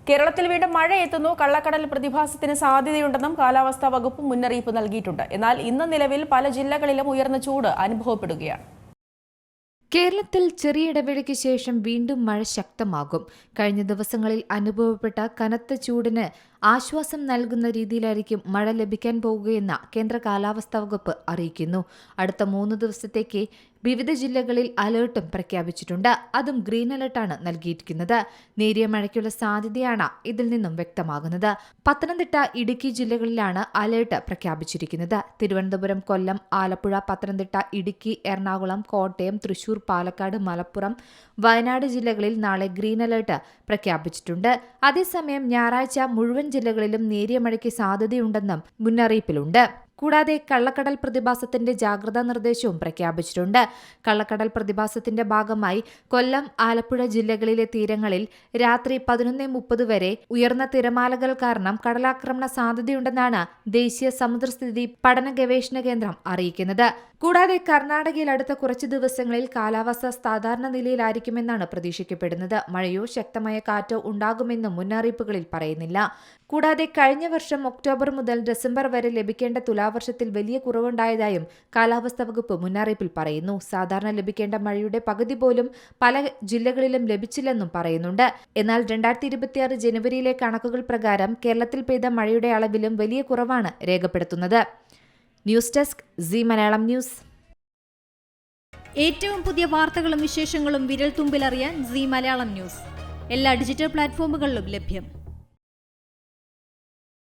കേരളത്തിൽ വീണ്ടും മഴ എത്തുന്നു. കള്ളക്കടൽ പ്രതിഭാസത്തിന് സാധ്യതയുണ്ടെന്നും കാലാവസ്ഥാ വകുപ്പ് മുന്നറിയിപ്പ് നൽകിയിട്ടുണ്ട്. എന്നാൽ ഇന്ന് നിലവിൽ പല ജില്ലകളിലും ഉയർന്ന ചൂട് അനുഭവപ്പെടുകയാണ്. കേരളത്തിൽ ചെറിയ ഇടവേളയ്ക്ക് ശേഷം വീണ്ടും മഴ ശക്തമാകും. കഴിഞ്ഞ ദിവസങ്ങളിൽ അനുഭവപ്പെട്ട കനത്ത ചൂടിന് ആശ്വാസം നൽകുന്ന രീതിയിലായിരിക്കും മഴ ലഭിക്കാൻ പോകുകയെന്ന് കേന്ദ്ര കാലാവസ്ഥാ വകുപ്പ് അറിയിക്കുന്നു. അടുത്ത 3 ദിവസത്തേക്ക് വിവിധ ജില്ലകളിൽ അലേർട്ടും പ്രഖ്യാപിച്ചിട്ടുണ്ട്. അതും ഗ്രീൻ അലർട്ടാണ് നൽകിയിരിക്കുന്നത്. നേരിയ മഴയ്ക്കുള്ള സാധ്യതയാണ് ഇതിൽ നിന്നും വ്യക്തമാകുന്നത്. പത്തനംതിട്ട, ഇടുക്കി ജില്ലകളിലാണ് അലേർട്ട് പ്രഖ്യാപിച്ചിരിക്കുന്നത്. തിരുവനന്തപുരം, കൊല്ലം, ആലപ്പുഴ, പത്തനംതിട്ട, ഇടുക്കി, എറണാകുളം, കോട്ടയം, തൃശൂർ, പാലക്കാട്, മലപ്പുറം, വയനാട് ജില്ലകളിൽ നാളെ ഗ്രീൻ അലർട്ട് പ്രഖ്യാപിച്ചിട്ടുണ്ട്. അതേസമയം ഞായറാഴ്ച മുഴുവൻ ജില്ലകളിലും നേരിയ മഴയ്ക്ക് സാധ്യതയുണ്ടെന്നും മുന്നറിയിപ്പിലുണ്ട്. കൂടാതെ കള്ളക്കടൽ പ്രതിഭാസത്തിന്റെ ജാഗ്രതാ നിർദ്ദേശവും പ്രഖ്യാപിച്ചിട്ടുണ്ട്. കള്ളക്കടൽ പ്രതിഭാസത്തിന്റെ ഭാഗമായി കൊല്ലം, ആലപ്പുഴ ജില്ലകളിലെ തീരങ്ങളിൽ രാത്രി 11:30 വരെ ഉയർന്ന തിരമാലകൾ കാരണം കടലാക്രമണ സാധ്യതയുണ്ടെന്നാണ് ദേശീയ സമുദ്രസ്ഥിതി പഠന ഗവേഷണ കേന്ദ്രം അറിയിക്കുന്നത്. കൂടാതെ കർണാടകയിൽ അടുത്ത കുറച്ച് ദിവസങ്ങളിൽ കാലാവസ്ഥ സാധാരണ നിലയിലായിരിക്കുമെന്നാണ് പ്രതീക്ഷിക്കപ്പെടുന്നത്. മഴയോ ശക്തമായ കാറ്റോ ഉണ്ടാകുമെന്നും മുന്നറിയിപ്പുകളിൽ പറയുന്നില്ല. കൂടാതെ കഴിഞ്ഞ വർഷം ഒക്ടോബർ മുതൽ ഡിസംബർ വരെ ലഭിക്കേണ്ട തുലാവർഷത്തിൽ വലിയ കുറവുണ്ടായതായും കാലാവസ്ഥാ വകുപ്പ് മുന്നറിയിപ്പിൽ പറയുന്നു. സാധാരണ ലഭിക്കേണ്ട മഴയുടെ പകുതി പോലും പല ജില്ലകളിലും ലഭിച്ചില്ലെന്നും പറയുന്നുണ്ട്. എന്നാൽ 2026 ജനുവരിയിലെ കണക്കുകൾ പ്രകാരം കേരളത്തിൽ പെയ്ത മഴയുടെ അളവിലും വലിയ കുറവാണ് രേഖപ്പെടുത്തുന്നത്. News desk C Malayalam news. ഏറ്റവും പുതിയ വാർത്തകളും വിശേഷങ്ങളും വിരൽ തുമ്പിലറിയാൻ സി മലയാളം ന്യൂസ് എല്ലാ ഡിജിറ്റൽ പ്ലാറ്റ്ഫോമുകളിലും ലഭ്യം.